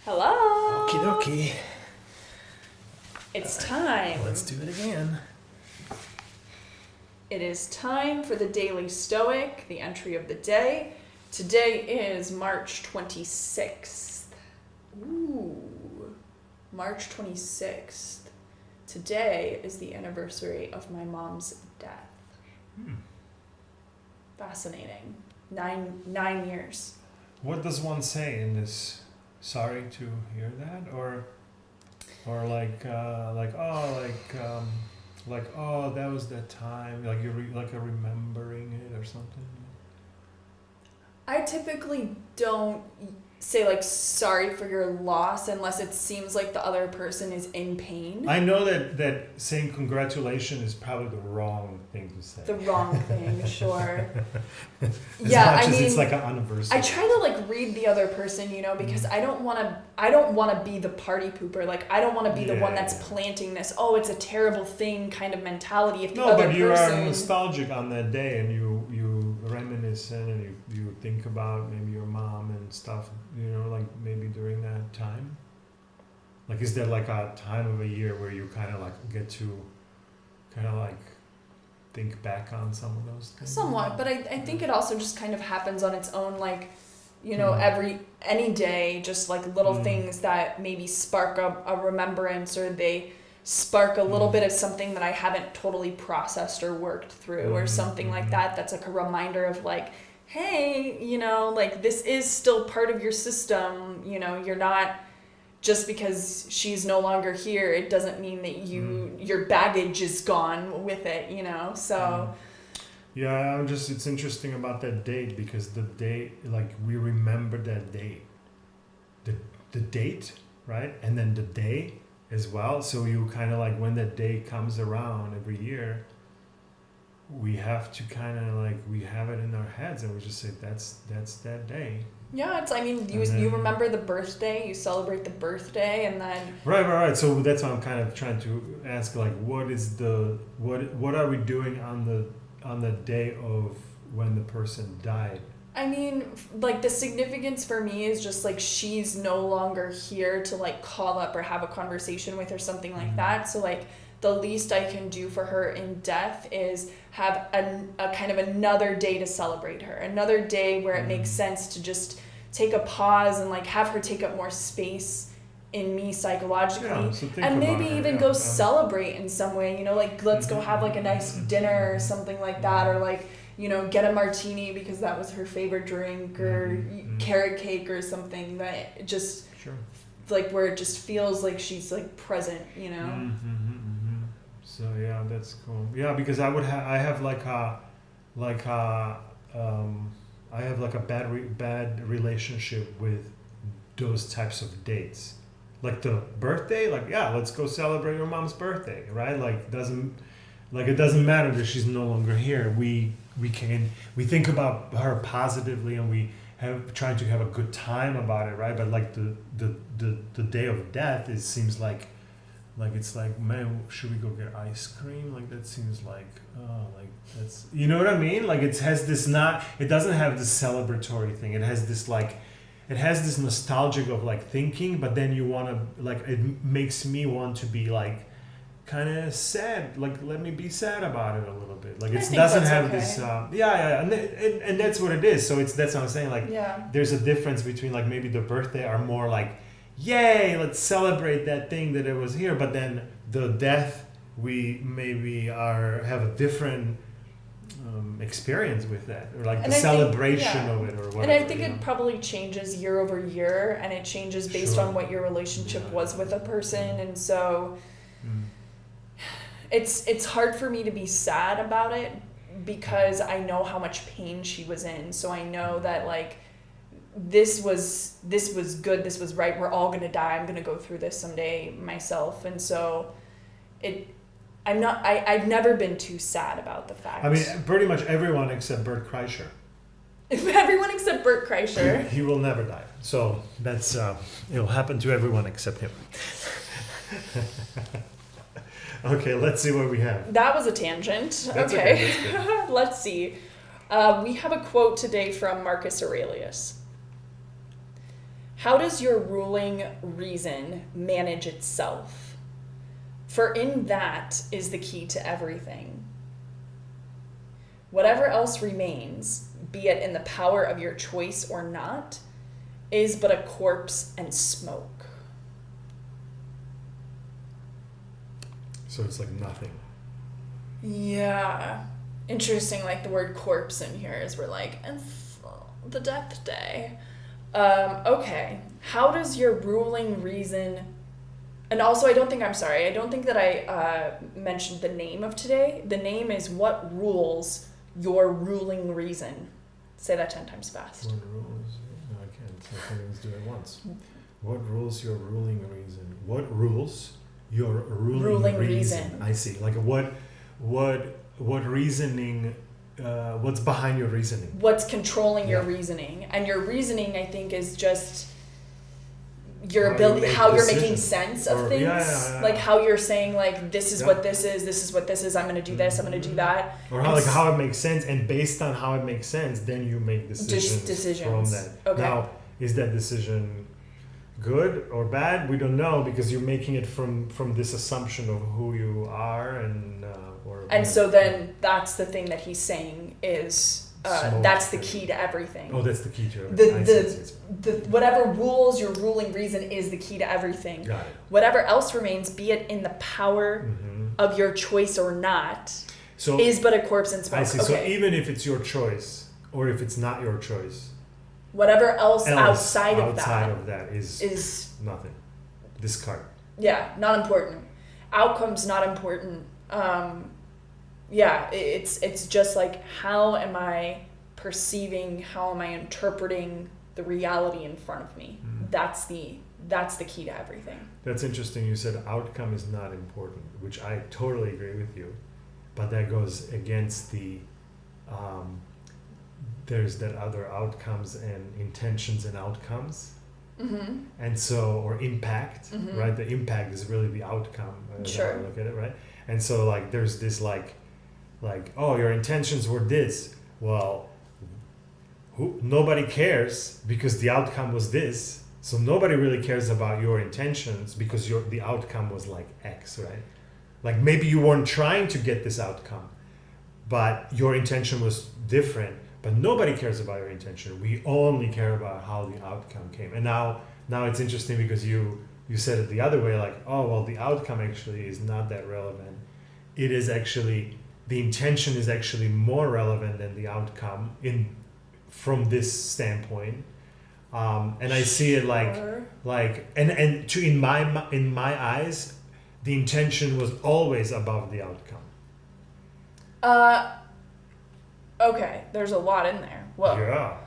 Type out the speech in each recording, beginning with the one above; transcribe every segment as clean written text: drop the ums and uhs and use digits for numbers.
Hello. Okie dokie. It's time. Let's do it again. It is time for the Daily Stoic, the entry of the day. Today is March 26th. Ooh, March 26th. Today is the anniversary of my mom's death. Fascinating. Nine years. What does one say in this? Sorry to hear that, or that was that time, like you're remembering it or something. I typically don't say sorry for your loss unless it seems like the other person is in pain. I know that saying congratulations is probably the wrong thing to say. The wrong thing, sure. It's like an anniversary. I try to read the other person, because I don't want to be the party pooper. I don't want to be the one that's planting this, oh, it's a terrible thing kind of mentality. If the other person... No, but you are nostalgic on that day, and you reminisce and you think about maybe your mom and stuff, maybe during that time. Is there a time of a year where you kind of get to think back on some of those things? Somewhat, but I think it also just kind of happens on its own, any day, just little things that maybe spark a remembrance, or they spark a little bit of something that I haven't totally processed or worked through, or something like that. That's a reminder of hey, this is still part of your system. You're not, just because she's no longer here, it doesn't mean that your baggage is gone with it, so. Yeah, it's interesting about that date, because the date, we remember that date. The date, right? And then the day as well. So you kind of when that day comes around every year, we have to we have it in our heads, and we just say that's that day. Yeah, you remember the birthday, you celebrate the birthday, and then... Right. So that's what I'm kind of trying to ask, what are we doing on the day of when the person died? The significance for me is just she's no longer here to call up or have a conversation with or something like that. So the least I can do for her in death is have a kind of another day to celebrate her. Another day where it makes sense to just take a pause and have her take up more space in me psychologically. Yeah, so and maybe even go celebrate in some way, let's go have a nice dinner or something like that, or get a martini because that was her favorite drink, or carrot cake or something that just where it just feels like she's present, So yeah, that's cool. Yeah, because I have a bad relationship with those types of dates. The birthday, let's go celebrate your mom's birthday, right? It doesn't matter that she's no longer here. We think about her positively, and we trying to have a good time about it, right? But the day of death, it seems it's man, should we go get ice cream? That seems that's, you know what I mean? It has this it doesn't have this celebratory thing. It has this it has this nostalgic of thinking, but then you want to it makes me want to be kind of sad. Let me be sad about it a little bit. It doesn't have this. And that's what it is. So that's what I'm saying. There's a difference between maybe the birthday are more yay, let's celebrate that thing that it was here. But then the death, we maybe have a different experience with that, or the celebration of it, or whatever. And I think it probably changes year over year, and it changes based on what your relationship was with a person, and so it's hard for me to be sad about it, because I know how much pain she was in. So I know that this was good, this was right, we're all gonna die, I'm gonna go through this someday myself, and so I've never been too sad about the fact. Pretty much everyone except Bert Kreischer. Everyone except Bert Kreischer. He will never die. So that's it'll happen to everyone except him. Okay, let's see what we have. That was a tangent. That's okay. That's Let's see. We have a quote today from Marcus Aurelius. How does your ruling reason manage itself? For in that is the key to everything. Whatever else remains, be it in the power of your choice or not, is but a corpse and smoke. So it's like nothing. Yeah. Interesting, like the word corpse in here is we're like, it's the death day. Okay. How does your ruling reason... And also, I don't think that I mentioned the name of today. The name is What Rules Your Ruling Reason. Say that 10 times fast. What rules? No, I can't. I can't even do it once. What rules your ruling reason? What rules your ruling reason? I see. Like what reasoning? What's behind your reasoning? What's controlling your reasoning? And your reasoning, I think, is just your ability, how you're making sense of things. Like how you're saying, like, this is what this is what this is, I'm going to do this, I'm going to do that. Or how it makes sense, and based on how it makes sense, then you make decisions from that. Okay. Now, is that decision good or bad? We don't know, because you're making it from this assumption of who you are, and so then that's the thing that he's saying is that's the key to everything. Oh, that's the key to everything. The whatever rules your ruling reason is the key to everything. Got it. Whatever else remains, be it in the power of your choice or not, is but a corpse and smoke. I see. Okay. So even if it's your choice, or if it's not your choice, whatever else outside of that is nothing. Discard. Yeah, not important. Outcome's not important. It's just like, how am I perceiving, how am I interpreting the reality in front of me? That's the key to everything. That's interesting. You said outcome is not important, which I totally agree with you, but that goes against the there's that other outcomes and intentions and outcomes. And so, or impact, right? The impact is really the outcome. Sure. How I look at it, right? And so, like, there's this like, oh, your intentions were this. Well, nobody cares because the outcome was this. So nobody really cares about your intentions because the outcome was like X, right? Like maybe you weren't trying to get this outcome, but your intention was different. But nobody cares about your intention. We only care about how the outcome came. And now it's interesting because you said it the other way, like, oh, well, the outcome actually is not that relevant. It is actually, the intention is actually more relevant than the outcome from this standpoint. And I see it in my eyes, the intention was always above the outcome. Okay, there's a lot in there. Whoa. Yeah.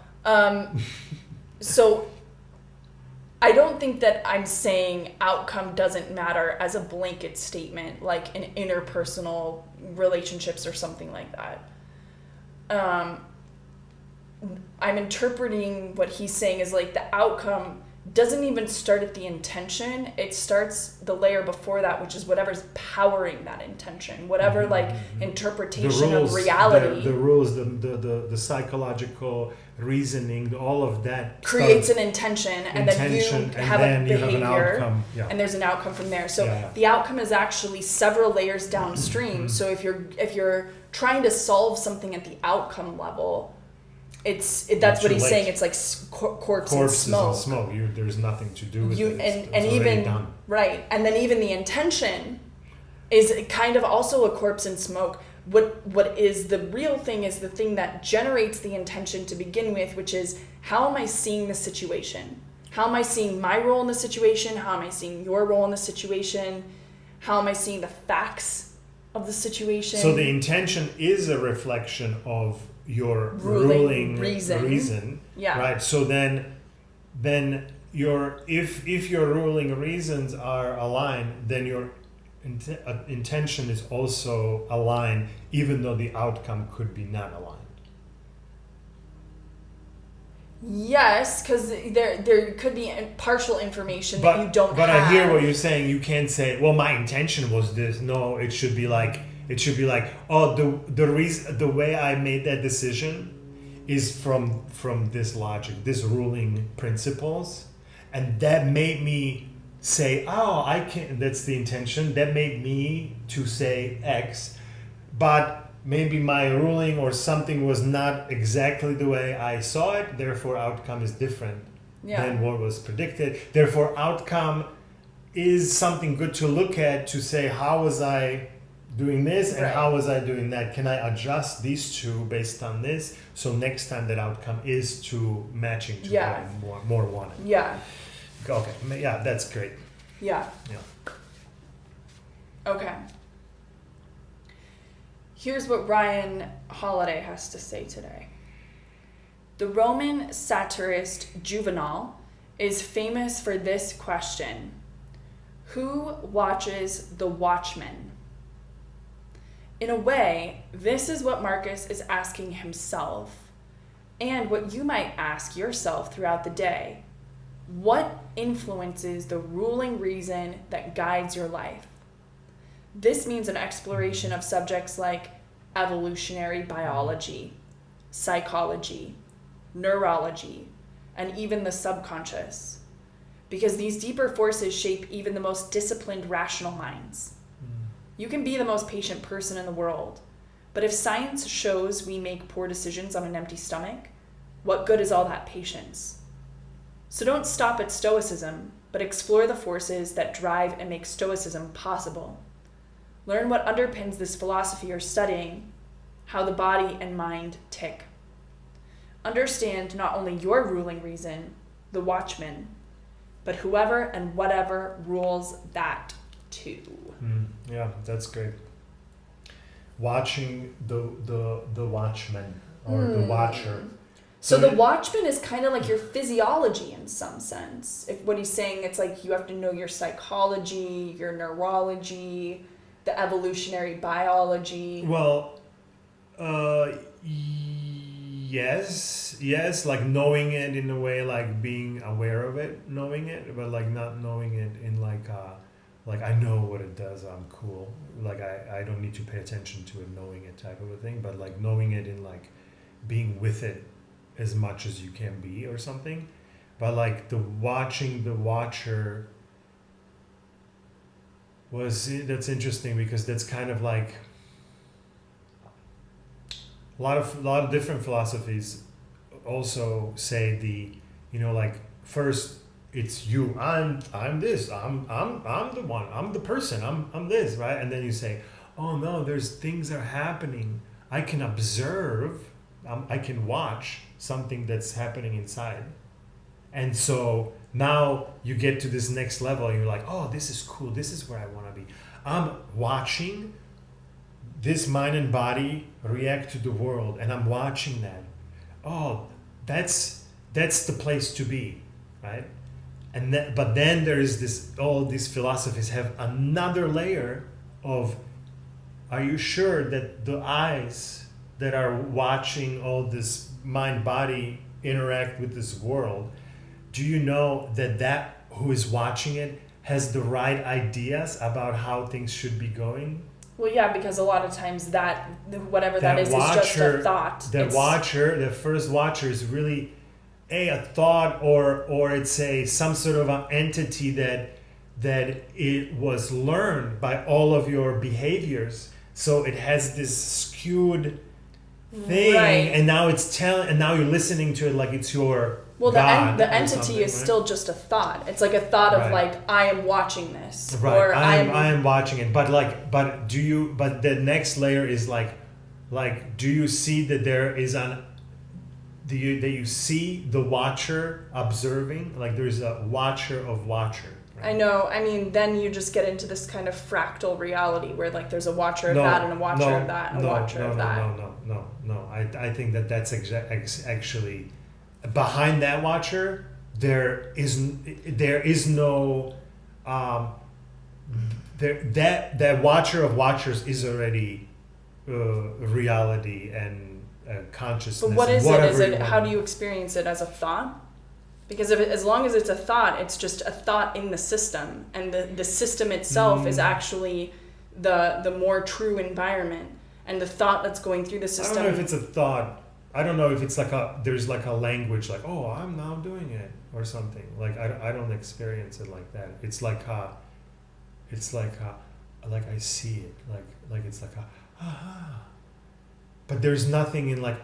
So I don't think that I'm saying outcome doesn't matter as a blanket statement, like in interpersonal relationships or something like that. I'm interpreting what he's saying as like the outcome doesn't even start at the intention. It starts the layer before that, which is whatever's powering that intention, whatever interpretation of reality. The rules, the psychological reasoning, all of that creates an intention, and then you have a behavior, have an outcome. Yeah. And there's an outcome from there. So the outcome is actually several layers downstream. So if you're trying to solve something at the outcome level, that's what he's saying. It's like corpse and smoke. There's nothing to do with it. And even done. Right, and then even the intention is kind of also a corpse and smoke. What is the real thing is the thing that generates the intention to begin with, which is, how am I seeing the situation? How am I seeing my role in the situation? How am I seeing your role in the situation? How am I seeing the facts of the situation? So the intention is a reflection of your ruling reason, right? So then if your ruling reasons are aligned, then your intention is also aligned, even though the outcome could be not aligned. Yes, because there could be partial information that you don't have. But I hear what you're saying. You can't say, well, my intention was this. No, it should be like, oh, the way I made that decision is from this logic, this ruling principles, and that made me say, oh, I can. That's the intention. That made me to say X, but maybe my ruling or something was not exactly the way I saw it. Therefore, outcome is different than what was predicted. Therefore, outcome is something good to look at to say, how was I doing this and how was I doing that? Can I adjust these two based on this? So next time that outcome is to matching to what I more wanted. Yeah. Okay. Yeah, that's great. Yeah. Yeah. Okay. Here's what Ryan Holiday has to say today. The Roman satirist Juvenal is famous for this question: who watches the watchman? In a way, this is what Marcus is asking himself, and what you might ask yourself throughout the day. What influences the ruling reason that guides your life? This means an exploration of subjects like evolutionary biology, psychology, neurology, and even the subconscious, because these deeper forces shape even the most disciplined rational minds. You can be the most patient person in the world, but if science shows we make poor decisions on an empty stomach, what good is all that patience? So don't stop at Stoicism, but explore the forces that drive and make Stoicism possible. Learn what underpins this philosophy you're studying, how the body and mind tick. Understand not only your ruling reason, the watchman, but whoever and whatever rules that too. Yeah, that's great. Watching the watchman or the watcher. So the watchman is kind of like your physiology in some sense. If what he's saying, it's like you have to know your psychology, your neurology, the evolutionary biology. Well, yes, like knowing it in a way, like being aware of it, knowing it, but like not knowing it in like I know what it does, I'm cool. Like I don't need to pay attention to it, knowing it type of a thing, but like knowing it in like being with it as much as you can be or something. But like the watching the watcher that's interesting, because that's kind of like a lot of different philosophies also say like first it's you, I'm this, I'm the one, I'm the person, I'm this, right? And then you say, oh no, there's things are happening, I can observe, I can watch something that's happening inside. And so now you get to this next level and you're like, oh, this is cool, this is where I want to be. I'm watching this mind and body react to the world, and I'm watching that. Oh, that's the place to be, right? But then there is all these philosophies have another layer of, are you sure that the eyes that are watching all this mind body interact with this world, do you know that who is watching it has the right ideas about how things should be going? Well, yeah, because a lot of times that whatever that is just a thought. The first watcher is really a thought, or it's some sort of an entity that it was learned by all of your behaviors. So it has this skewed thing, right. And now now you're listening to it like it's your God. The entity is still just a thought. It's like a thought of like, I am watching this, right? Or I am watching it. But the next layer is like, do you see that there is that you see the watcher observing? Like there's a watcher of watcher. Right? I know. I mean, then you just get into this kind of fractal reality where like there's a watcher of that and a watcher of that and a watcher of that. No. I think that's actually behind that watcher. There is no that watcher of watchers is already reality and consciousness. But what is it? Is it how do you experience it, as a thought? Because as long as it's a thought, it's just a thought in the system, and the system itself is actually the more true environment, and the thought that's going through the system. I don't know if it's a thought. I don't know if it's like there's like a language like, oh, I'm now doing it or something. Like I don't experience it like that. It's like like I see it, like it's like aha. But there's nothing in like,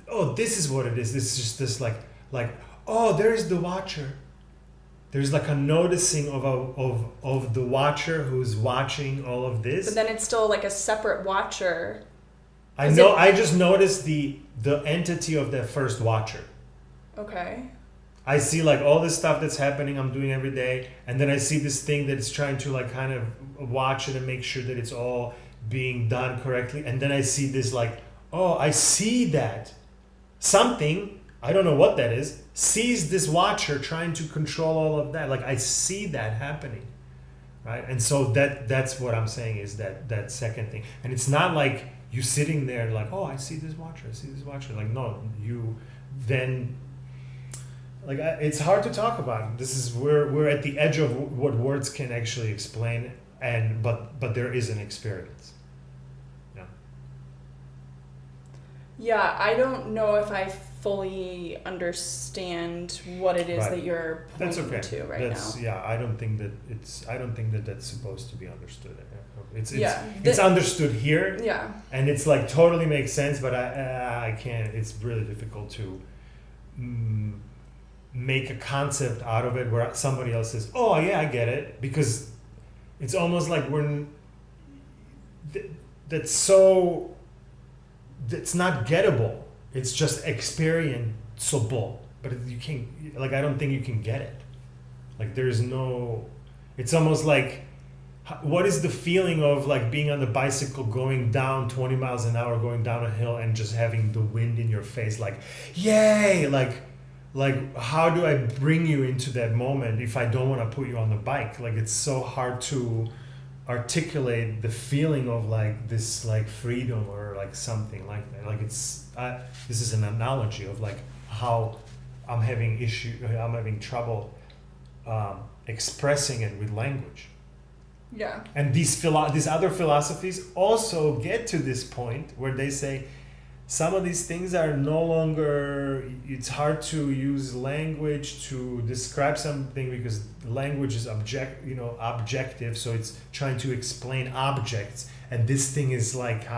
oh, this is what it is. This is just this like oh, there's the watcher. There's like a noticing of the watcher who's watching all of this. But then it's still like a separate watcher. I know. I just noticed the entity of that first watcher. Okay. I see like all this stuff that's happening. I'm doing every day, and then I see this thing that's trying to like kind of watch it and make sure that it's all being done correctly. And then I see this like, oh, I see that something. I don't know what that is. Sees this watcher trying to control all of that. Like I see that happening, right? And so that's what I'm saying is that second thing. And it's not like you sitting there like, oh, I see this watcher. I see this watcher. Like no, you then like it's hard to talk about. This is we're at the edge of what words can actually explain. And but there is an experience. Yeah. Yeah, I don't know if I fully understand what it is Right. that you're pointing That's okay. to right now. Yeah, I don't think that that's supposed to be understood. It's Yeah, understood here, Yeah. and it's like totally makes sense, but I can't. It's really difficult to make a concept out of it where somebody else says, "Oh yeah, I get it," because it's almost like that's not gettable. It's just experienceable, but you can't. Like I don't think you can get it. Like there's no. It's almost like, what is the feeling of like being on the bicycle going down 20 miles an hour, going down a hill, and just having the wind in your face? Like, yay! Like how do I bring you into that moment if I don't want to put you on the bike? Like it's so hard to articulate the feeling of like this like freedom or like something like that. Like it's this is an analogy of like how I'm having trouble expressing it with language. Yeah. And these other philosophies also get to this point where they say some of these things are no longer, it's hard to use language to describe something because language is objective, so it's trying to explain objects, and this thing is like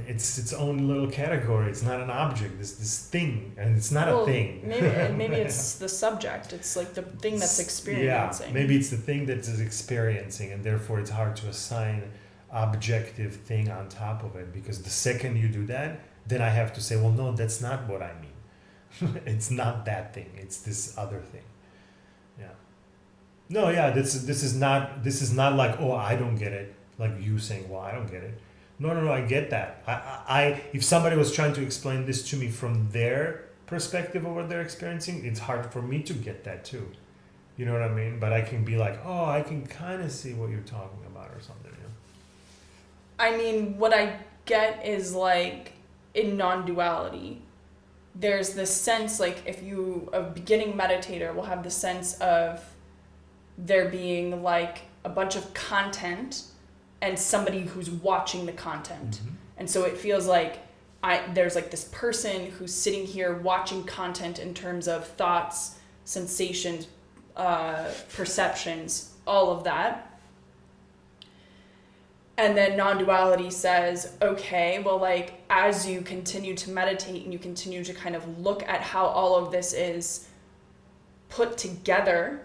it's its own little category. It's not an object. This thing, and it's not a thing. Maybe it's the subject. It's like the thing that's experiencing. Yeah, maybe it's the thing that is experiencing, and therefore it's hard to assign objective thing on top of it, because the second you do that, then I have to say, well, no, that's not what I mean. It's not that thing. It's this other thing. Yeah. No, yeah. This is not like, oh, I don't get it. Like you saying, well, I don't get it. No, I get that. I if somebody was trying to explain this to me from their perspective of what they're experiencing, it's hard for me to get that too. You know what I mean? But I can be like, oh, I can kind of see what you're talking about or something. You know? I mean, what I get is like in non-duality, there's this sense like if a beginning meditator will have the sense of there being like a bunch of content and somebody who's watching the content. Mm-hmm. And so it feels like there's like this person who's sitting here watching content in terms of thoughts, sensations, perceptions, all of that. And then non-duality says, okay, well, like as you continue to meditate and you continue to kind of look at how all of this is put together,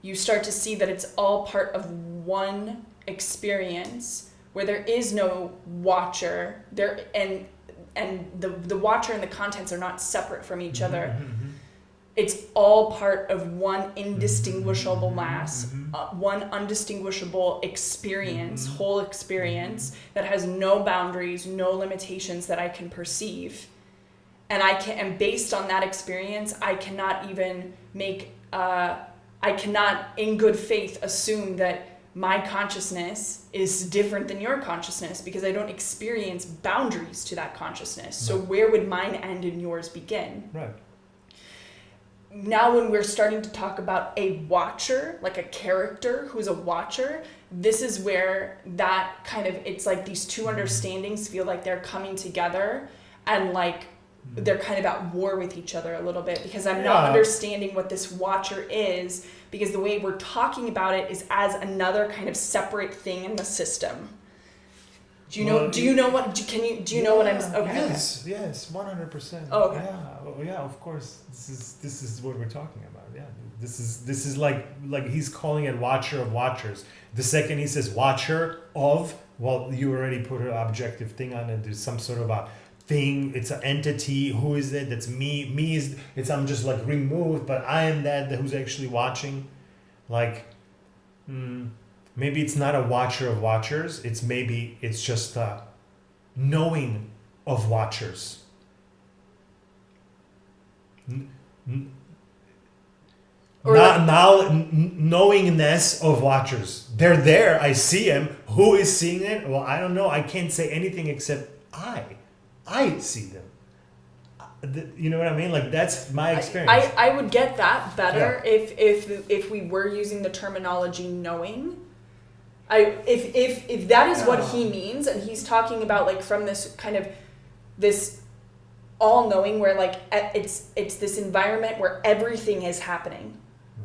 you start to see that it's all part of one experience where there is no watcher there, and the watcher and the contents are not separate from each other. Mm-hmm. It's all part of one indistinguishable mass, Mm-hmm. one undistinguishable experience, whole experience that has no boundaries, no limitations that I can perceive. And based on that experience, I cannot even I cannot in good faith assume that my consciousness is different than your consciousness, because I don't experience boundaries to that consciousness. So where would mine end and yours begin? Right. Now when we're starting to talk about a watcher, like a character who's a watcher, this is where that kind of, it's like these two understandings feel like they're coming together, and like they're kind of at war with each other a little bit because I'm not understanding what this watcher is, because the way we're talking about it is as another kind of separate thing in the system. Do you know what I'm okay? Yes, 100%. Oh, okay. Yeah, of course. This is what we're talking about. Yeah. This is like he's calling it watcher of watchers. The second he says watcher of, well, you already put an objective thing on it. There's some sort of a thing. It's an entity. Who is it? That's me. Me is it's I'm just like removed, but I am that who's actually watching. Like, maybe it's not a watcher of watchers. It's just a knowing of watchers. Knowingness of watchers. They're there. I see them. Who is seeing it? Well, I don't know. I can't say anything except I see them. You know what I mean? Like that's my experience. I would get that better if we were using the terminology knowing. If that is what he means, and he's talking about like from this kind of this all knowing where like it's this environment where everything is happening,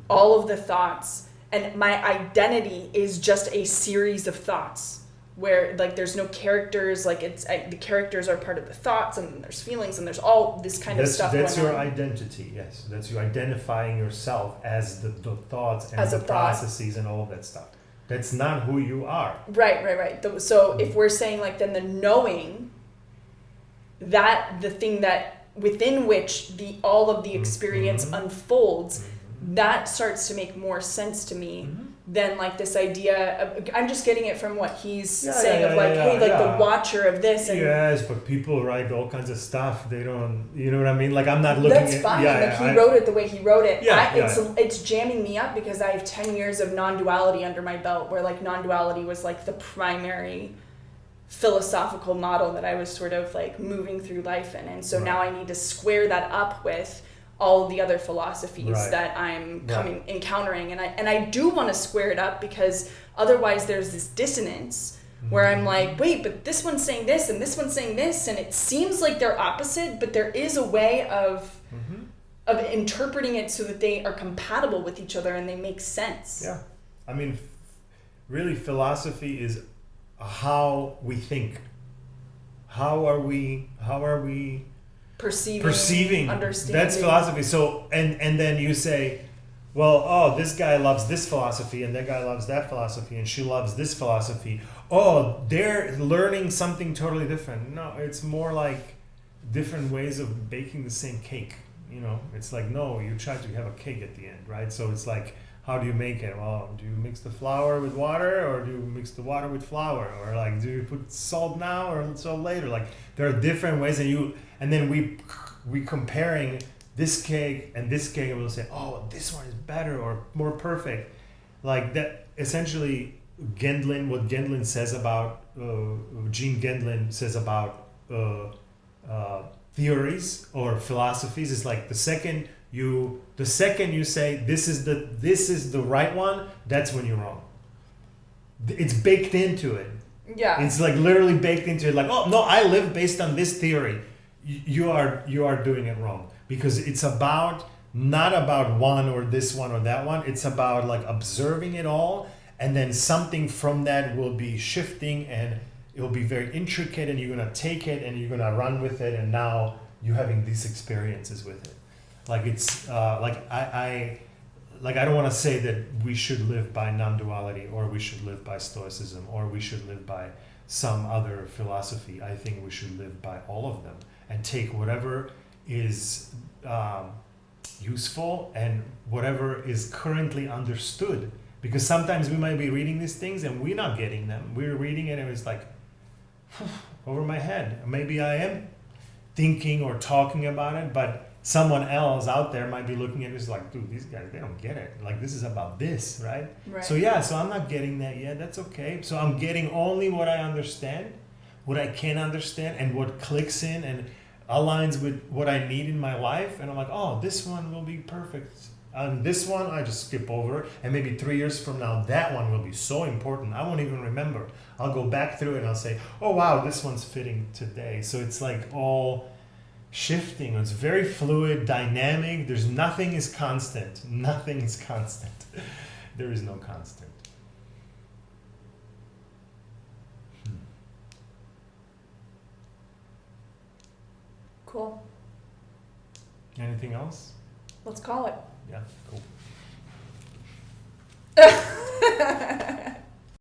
all of the thoughts, and my identity is just a series of thoughts where like there's no characters, like the characters are part of the thoughts, and there's feelings, and there's all this kind of stuff that's going your on. Identity. Yes, that's you identifying yourself as the thoughts and as the processes and all of that stuff. That's not who you are. Right. So if we're saying like then the knowing, that the thing that within which all of the experience unfolds, that starts to make more sense to me than like this idea of, I'm just getting it from what he's saying of like, hey, like the watcher of this. And yes, but people write all kinds of stuff. They don't, you know what I mean? Like I'm not looking at... That's fine. He wrote it the way he wrote it. It's jamming me up because I have 10 years of non-duality under my belt, where like non-duality was like the primary philosophical model that I was sort of like moving through life in. And so now I need to square that up with all the other philosophies that I'm encountering. And I do want to square it up, because otherwise there's this dissonance where I'm like, wait, but this one's saying this and this one's saying this, and it seems like they're opposite, but there is a way of interpreting it so that they are compatible with each other and they make sense. Yeah. I mean, really philosophy is how we think. How are we perceiving, understanding? That's philosophy. So and then you say, well, this guy loves this philosophy and that guy loves that philosophy and she loves this philosophy. They're learning something totally different. No, it's more like different ways of baking the same cake. You know, it's like, no, you try to have a cake at the end, right? So it's like, how do you make it? Well, do you mix the flour with water, or do you mix the water with flour, or like do you put salt now or salt later? Like there are different ways, and then we comparing this cake and this cake, and we'll say, oh, this one is better or more perfect. Like that, essentially, what Gendlin says about Gene Gendlin says about theories or philosophies is like the second you say this is the right one, that's when you're wrong. It's baked into it. Yeah. It's like literally baked into it. Like, oh no, I live based on this theory. You are doing it wrong, because it's not about one or this one or that one. It's about like observing it all, and then something from that will be shifting, and it will be very intricate, and you're gonna take it and you're gonna run with it, and now you're having these experiences with it. Like it's I don't want to say that we should live by non-duality, or we should live by Stoicism, or we should live by some other philosophy. I think we should live by all of them and take whatever is useful and whatever is currently understood. Because sometimes we might be reading these things and we're not getting them. We're reading it and it's like over my head. Maybe I am thinking or talking about it, but someone else out there might be looking at it like, dude, these guys, they don't get it. Like, this is about this, right? So I'm not getting that yet. That's okay. So I'm getting only what I understand, what I can understand, and what clicks in and aligns with what I need in my life. And I'm like, oh, this one will be perfect And this one, I just skip over. And maybe 3 years from now, that one will be so important. I won't even remember. I'll go back through it and I'll say, oh, wow, this one's fitting today. So it's like all shifting. It's very fluid, dynamic. There's nothing is constant. Nothing is constant. There is no constant. Cool. Anything else? Let's call it. Yeah, cool.